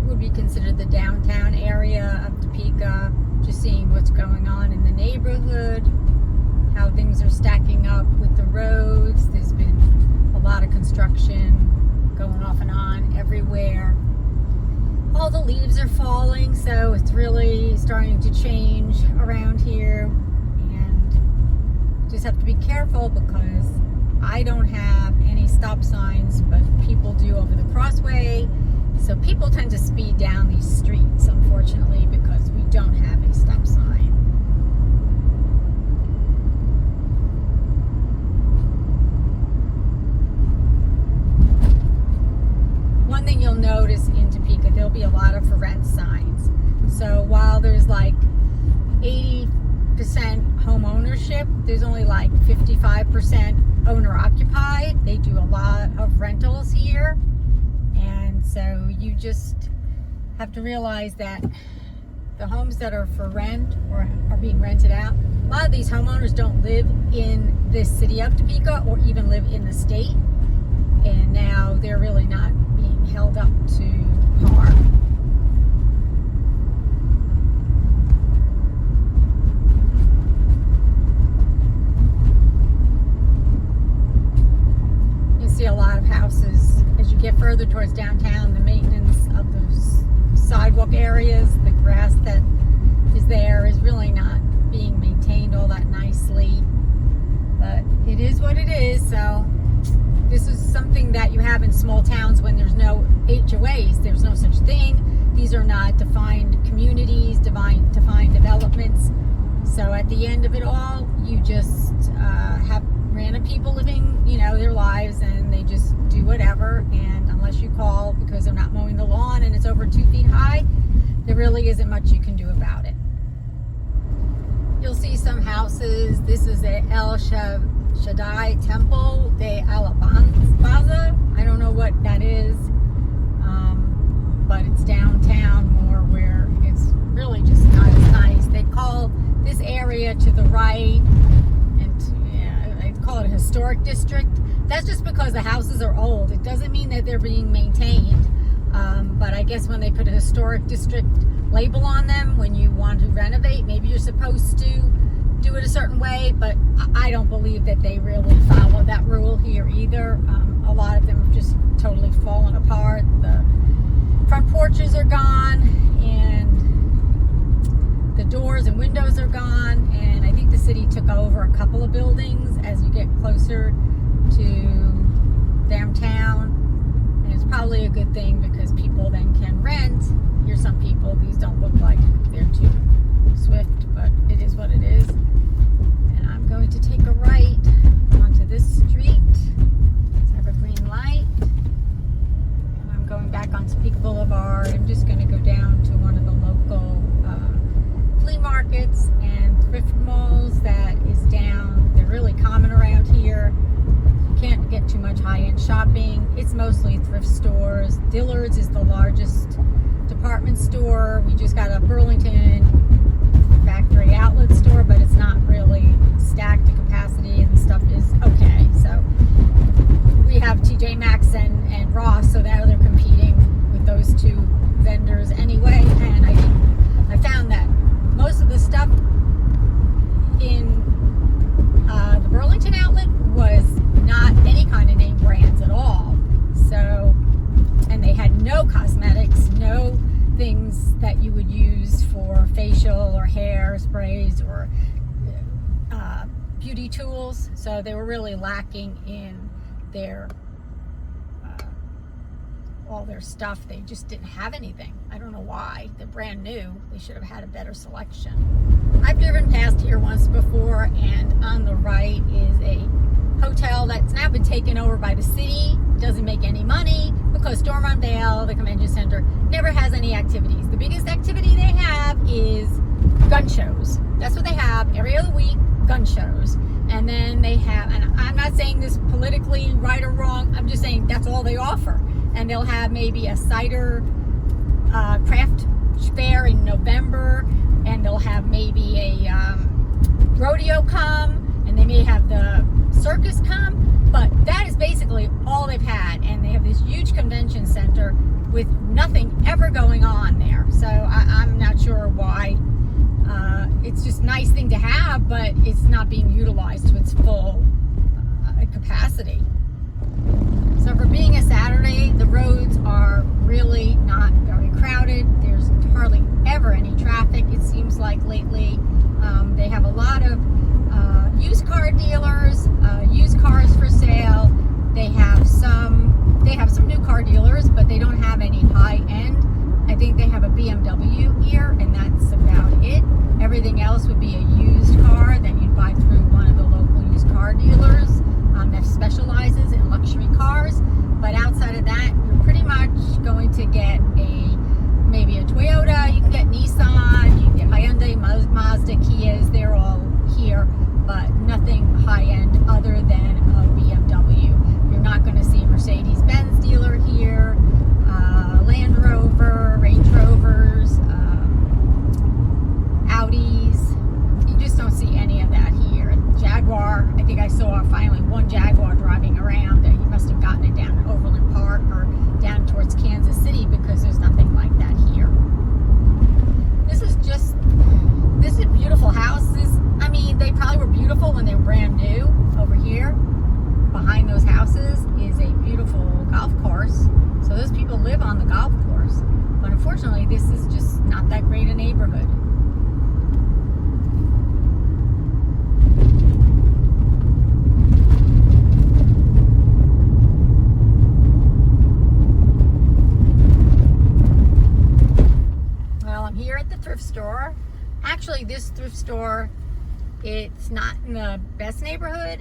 would be considered the downtown area of Topeka, just seeing what's going on in the neighborhood, how things are stacking up with the roads. There's been a lot of construction going off and on everywhere. All the leaves are falling, so it's really starting to change around here, and just have to be careful because I don't have any stop signs, but people do over the crossway. So people tend to speed down these streets, unfortunately, because we don't have a stop sign. One thing you'll notice in Topeka, there'll be a lot of for rent signs. So while there's like 80% home ownership, there's only like 55% owner occupied. They do a lot of rentals here. And so you just have to realize that the homes that are for rent or are being rented out, a lot of these homeowners don't live in this city of Topeka or even live in the state. And now they're really not being held up to par. You see a lot of houses as you get further towards downtown. The maintenance of those sidewalk areas, the grass that is there is really not being maintained all that nicely. But it is what it is, so this is something that you have in small towns when there's no HOAs. There's no such thing. These are not defined communities, defined developments. So at the end of it all, you just have random people living, their lives, and they just do whatever. And unless you call because they're not mowing the lawn and it's over 2 feet high, there really isn't much you can do about it. You'll see some houses. This is a El Shaddai Temple de Alabanza. I don't know what that is, but it's downtown more where it's really just not as nice. They call this area to the right, and they call it a historic district. That's just because the houses are old. It doesn't mean that they're being maintained, but I guess when they put a historic district label on them, when you want to renovate, maybe you're supposed to do it a certain way, but I don't believe that they really follow that rule here either. A lot of them have just totally fallen apart. The front porches are gone, and the doors and windows are gone, and I think the city took over a couple of buildings as you get closer to downtown, and it's probably a good thing because people then can rent. Here's some people. These don't look like they're too swift, but it is what it is. And I'm going to take a right onto this street. Let's have a green light. And I'm going back on Topeka Boulevard. I'm just going to go down to one of the local flea markets and thrift malls that is down. They're really common around here. You can't get too much high-end shopping. It's mostly thrift stores. Dillard's is the largest department store. We just got a Burlington factory outlet store, but it's not really stacked to capacity, and the stuff is okay. So we have TJ Maxx and Ross, so now they're competing with those two vendors anyway. And I found that most of the stuff in the Burlington outlet was not any kind of name brands at all. So, and they had no cosmetics, no things that you would use for facial or hair sprays or beauty tools. So they were really lacking in their all their stuff. They just didn't have anything. I don't know why. They're brand new. They should have had a better selection. I've driven past here once before, and on the right is a hotel that's now been taken over by the city. Doesn't make any money because Stormont Vale, the convention center, never has any activities. The biggest activity they have is gun shows. That's what they have every other week, gun shows. And then they have, and I'm not saying this politically right or wrong, I'm just saying that's all they offer. And they'll have maybe a cider craft fair in November, and they'll have maybe a rodeo come, and they may have the circus come, but that is basically all they've had. And they have this huge convention center with nothing ever going on there. So I'm not sure why. It's just a nice thing to have, but it's not being utilized to its full capacity. So for being a Saturday, the roads are really not very crowded. There's hardly ever any traffic. It seems like lately they have a lot of used car dealers, used cars for sale. They have some new car dealers, but they don't have any high end. I think they have a BMW here, and that's about it. Everything else would be a used car that you'd buy through one of the local used car dealers that specializes in luxury cars. But outside of that, you're pretty much going to get maybe a Toyota. You can get Nissan, you can get Hyundai, Mazda, Kias. They're all here, but nothing high end other than a BMW. You're not going to see a Mercedes-Benz dealer here, Land Rover, Range Rovers, Audis. You just don't see any of that here. Jaguar, I think I saw finally one Jaguar driving around. He must have gotten it down in Overland Park or down towards Kansas City, because there's nothing like that here. This is beautiful houses. I mean, they probably were beautiful when they were brand new. Over here, behind those houses, is a beautiful golf course. So those people live on the golf course. But unfortunately, this is just not that great a neighborhood. Well, I'm here at the thrift store. Actually, this thrift store, it's not in the best neighborhood.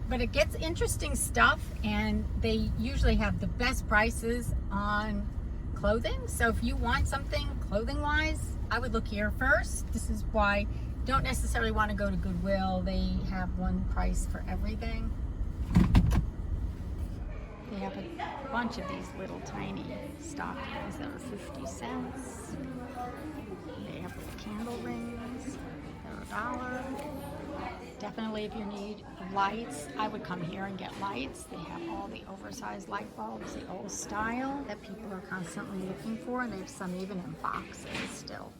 But it gets interesting stuff, and they usually have the best prices on clothing. So if you want something clothing wise, I would look here first. This is why you don't necessarily want to go to Goodwill. They have one price for everything. They have a bunch of these little tiny stockings that are 50 cents. They have little candle rings. They're $1. Definitely, if you need lights, I would come here and get lights. They have all the oversized light bulbs, the old style that people are constantly looking for, and they have some even in boxes still.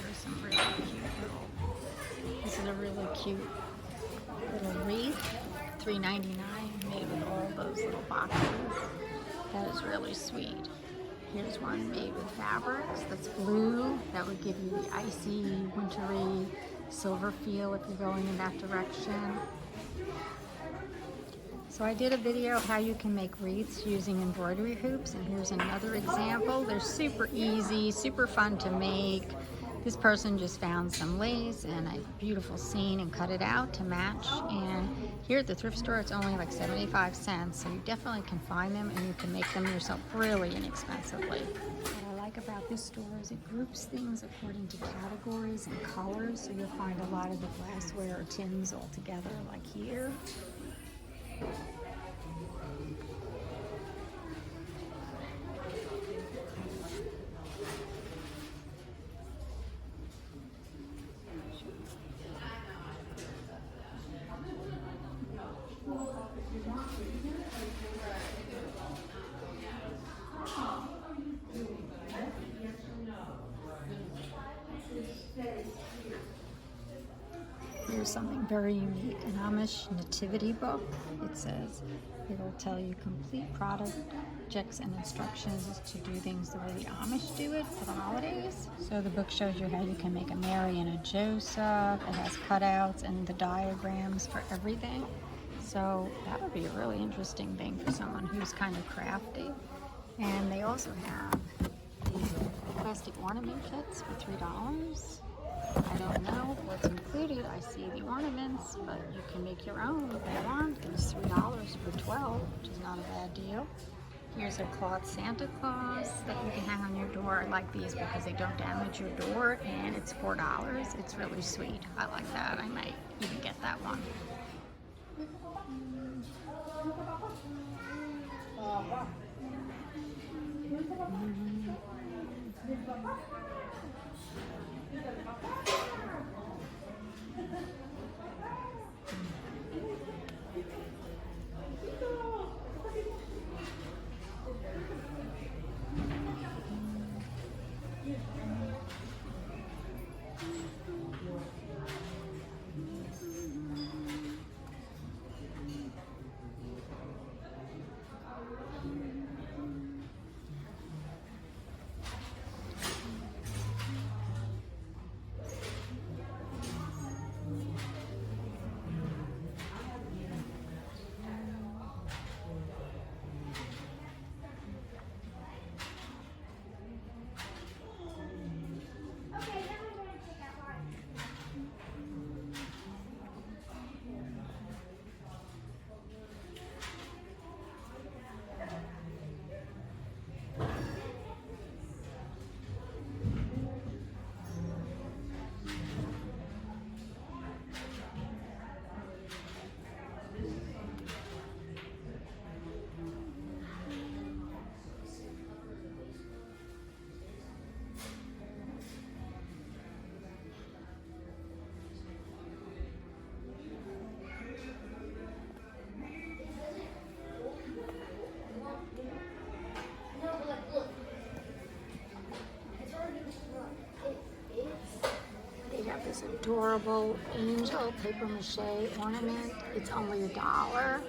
There's some really cute this is a really cute little wreath, $3.99, made with all those little boxes. That is really sweet. Here's one made with fabrics that's blue. That would give you the icy, wintry, silver feel if you're going in that direction. So I did a video of how you can make wreaths using embroidery hoops, and here's another example. They're super easy, super fun to make. This person just found some lace and a beautiful scene and cut it out to match. And here at the thrift store, it's only like 75 cents. So you definitely can find them, and you can make them yourself really inexpensively. What I like about this store is it groups things according to categories and colors. So you'll find a lot of the glassware or tins all together, like here. Here's something very unique, an Amish nativity book. It says it'll tell you complete projects and instructions to do things the way the Amish do it for the holidays. So the book shows you how you can make a Mary and a Joseph. It has cutouts and the diagrams for everything. So that would be a really interesting thing for someone who's kind of crafty. And they also have these plastic ornament kits for $3. I don't know what's included. I see the ornaments, but you can make your own if you want. It's $3 for 12, which is not a bad deal. Here's a cloth Santa Claus that you can hang on your door. I like these because they don't damage your door, and it's $4. It's really sweet. I like that. I might even get that one. adorable angel paper mache ornament. It's only $1.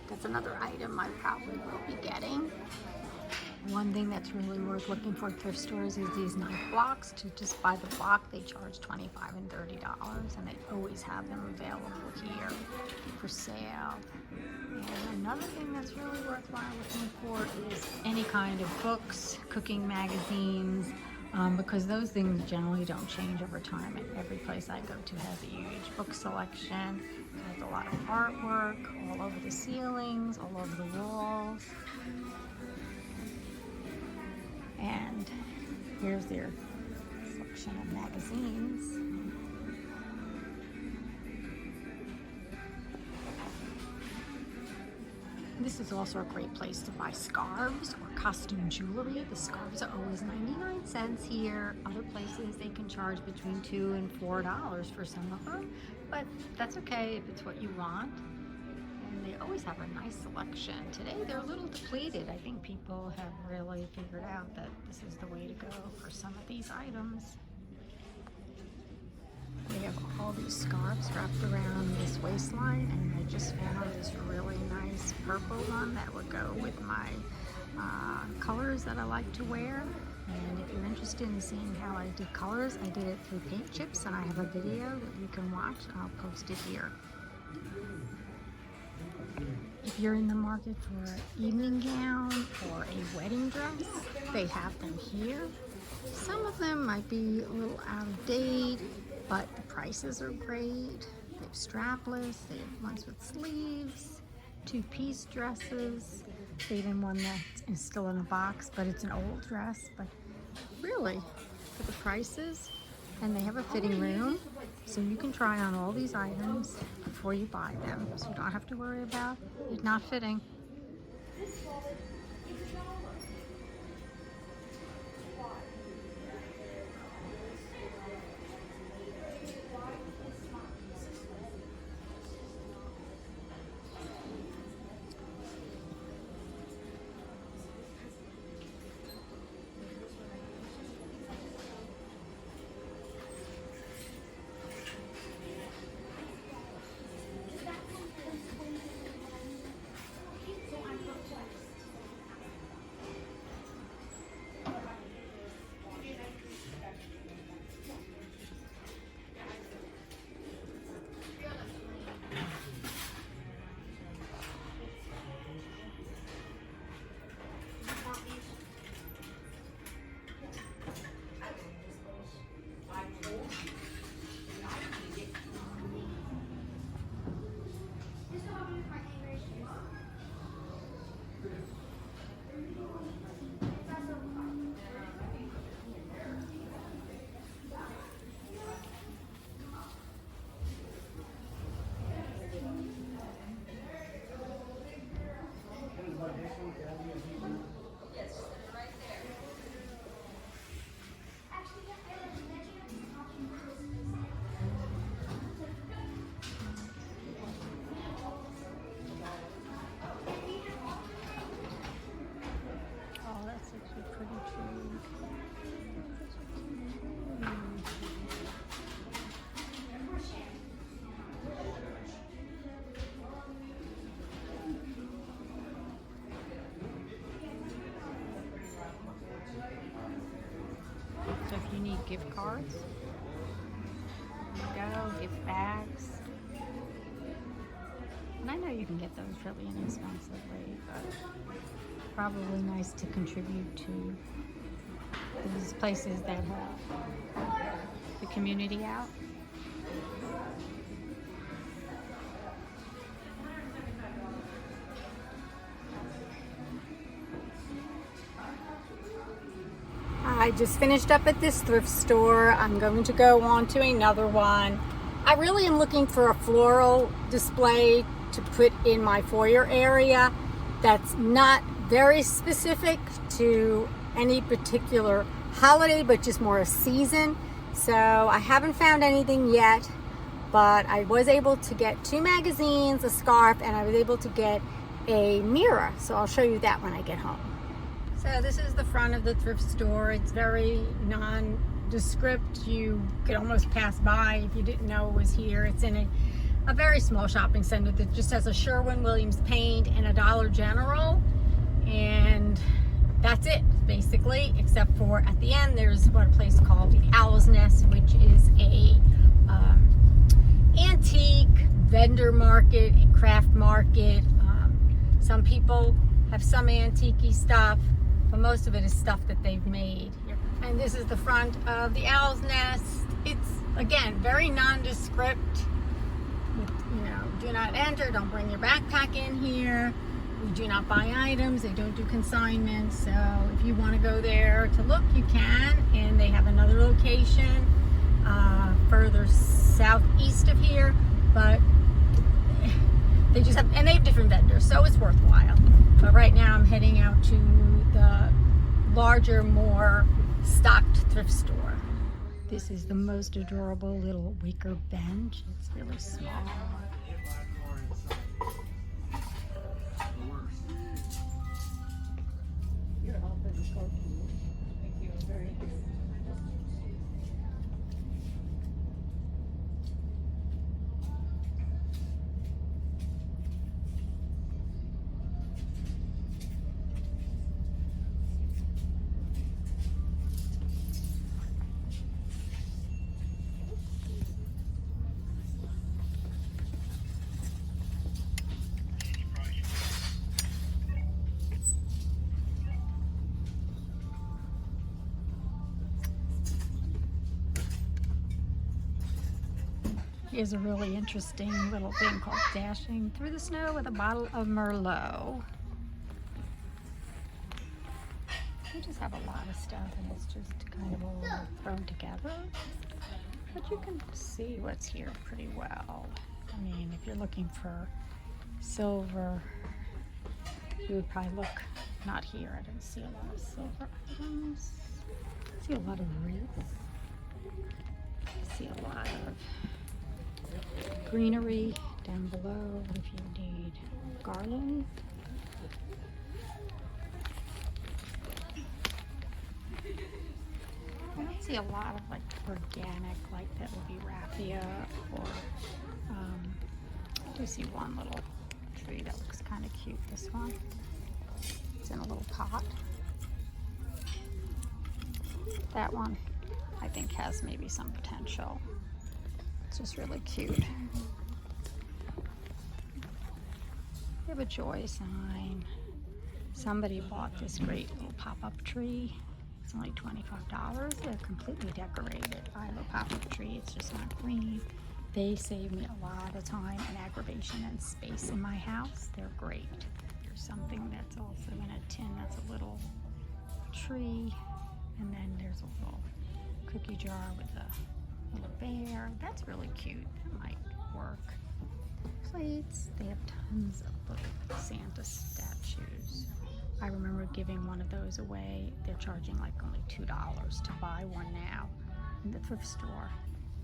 That's another item I probably will be getting. One thing that's really worth looking for at thrift stores is these knife blocks. To just buy the block, they charge $25 and $30, and they always have them available here for sale. And another thing that's really worthwhile looking for is any kind of books, cooking magazines, because those things generally don't change over time. And every place I go to has a huge book selection. There's a lot of artwork all over the ceilings, all over the walls. And here's their section of magazines. This is also a great place to buy scarves or costume jewelry. The scarves are always 99 cents here. Other places they can charge between $2 and $4 for some of them, but that's okay if it's what you want. And they always have a nice selection. Today they're a little depleted. I think people have really figured out that this is the way to go for some of these items. They have all these scarves wrapped around this waistline, and I just found this really nice purple one that would go with my colors that I like to wear. And if you're interested in seeing how I did colors, I did it through paint chips, and I have a video that you can watch. I'll post it here. If you're in the market for an evening gown or a wedding dress, they have them here. Some of them might be a little out of date, but the prices are great. They have strapless, they have ones with sleeves, two-piece dresses. They even one that is still in a box, but it's an old dress. But really, for the prices, and they have a fitting room, so you can try on all these items before you buy them, so you don't have to worry about it not fitting. So if you need gift cards, there you go, gift bags. And I know you can get those really inexpensively, but probably nice to contribute to these places that help the community out. I just finished up at this thrift store. I'm going to go on to another one. I really am looking for a floral display to put in my foyer area that's not very specific to any particular holiday, but just more a season. So I haven't found anything yet, but I was able to get 2 magazines, a scarf, and I was able to get a mirror. So I'll show you that when I get home. So this is the front of the thrift store. It's very nondescript. You could almost pass by if you didn't know it was here. It's in a very small shopping center that just has a Sherwin-Williams Paint and a Dollar General, and that's it basically, except for at the end there's a place called the Owl's Nest, which is a antique vendor market and craft market. Some people have some antique-y stuff, but most of it is stuff that they've made. And this is the front of the Owl's Nest. It's, again, very nondescript. You know, do not enter, don't bring your backpack in here. We do not buy items, they don't do consignments. So if you want to go there to look, you can. And they have another location further southeast of here, but they just have, and they have different vendors, so it's worthwhile. But right now I'm heading out to the larger, more stocked thrift store. This is the most adorable little wicker bench. It's really small. Here's a really interesting little thing called Dashing Through the Snow with a Bottle of Merlot. We just have a lot of stuff, and it's just kind of all thrown together. But you can see what's here pretty well. I mean, if you're looking for silver, you would probably look, not here, I didn't see a lot of silver items. I see a lot of wreaths. I see a lot of greenery down below if you need garland. I don't see a lot of like organic, like that would be raffia, or I do see one little tree that looks kind of cute. This one, it's in a little pot. That one I think has maybe some potential. It's just really cute. They have a joy sign. Somebody bought this great little pop-up tree. It's only $25. They're completely decorated. I have a pop-up tree. It's just not green. They save me a lot of time and aggravation and space in my house. They're great. There's something that's also in a tin that's a little tree. And then there's a little cookie jar with a little bear. That's really cute. That might work. Plates. They have tons of little Santa statues. I remember giving one of those away. They're charging like only $2 to buy one now in the thrift store.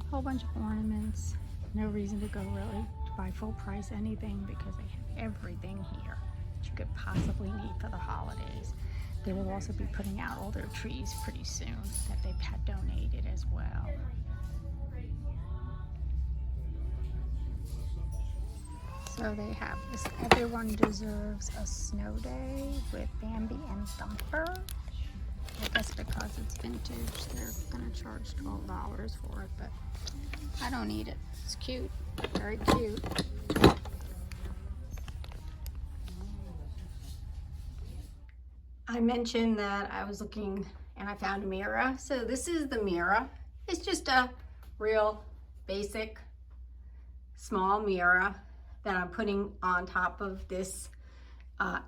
A whole bunch of ornaments. No reason to go really to buy full price anything because they have everything here that you could possibly need for the holidays. They will also be putting out all their trees pretty soon that they've had donated as well. So they have this Everyone Deserves a Snow Day with Bambi and Thumper. I guess because it's vintage, they're gonna charge $12 for it, but I don't need it. It's cute, very cute. I mentioned that I was looking and I found a mirror. So this is the mirror. It's just a real basic small mirror that I'm putting on top of this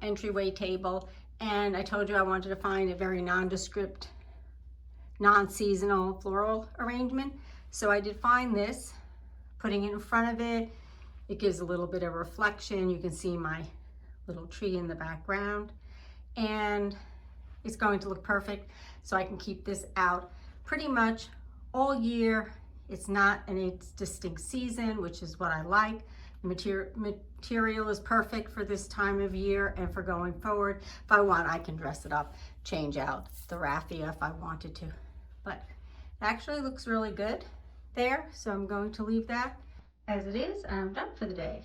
entryway table. And I told you I wanted to find a very nondescript, non-seasonal floral arrangement. So I did find this. Putting it in front of it, it gives a little bit of reflection. You can see my little tree in the background. And it's going to look perfect. So I can keep this out pretty much all year. It's not in its distinct season, which is what I like. The material is perfect for this time of year and for going forward. If I want, I can dress it up, change out the raffia if I wanted to. But Actually looks really good there, so I'm going to leave that as it is, and I'm done for the day.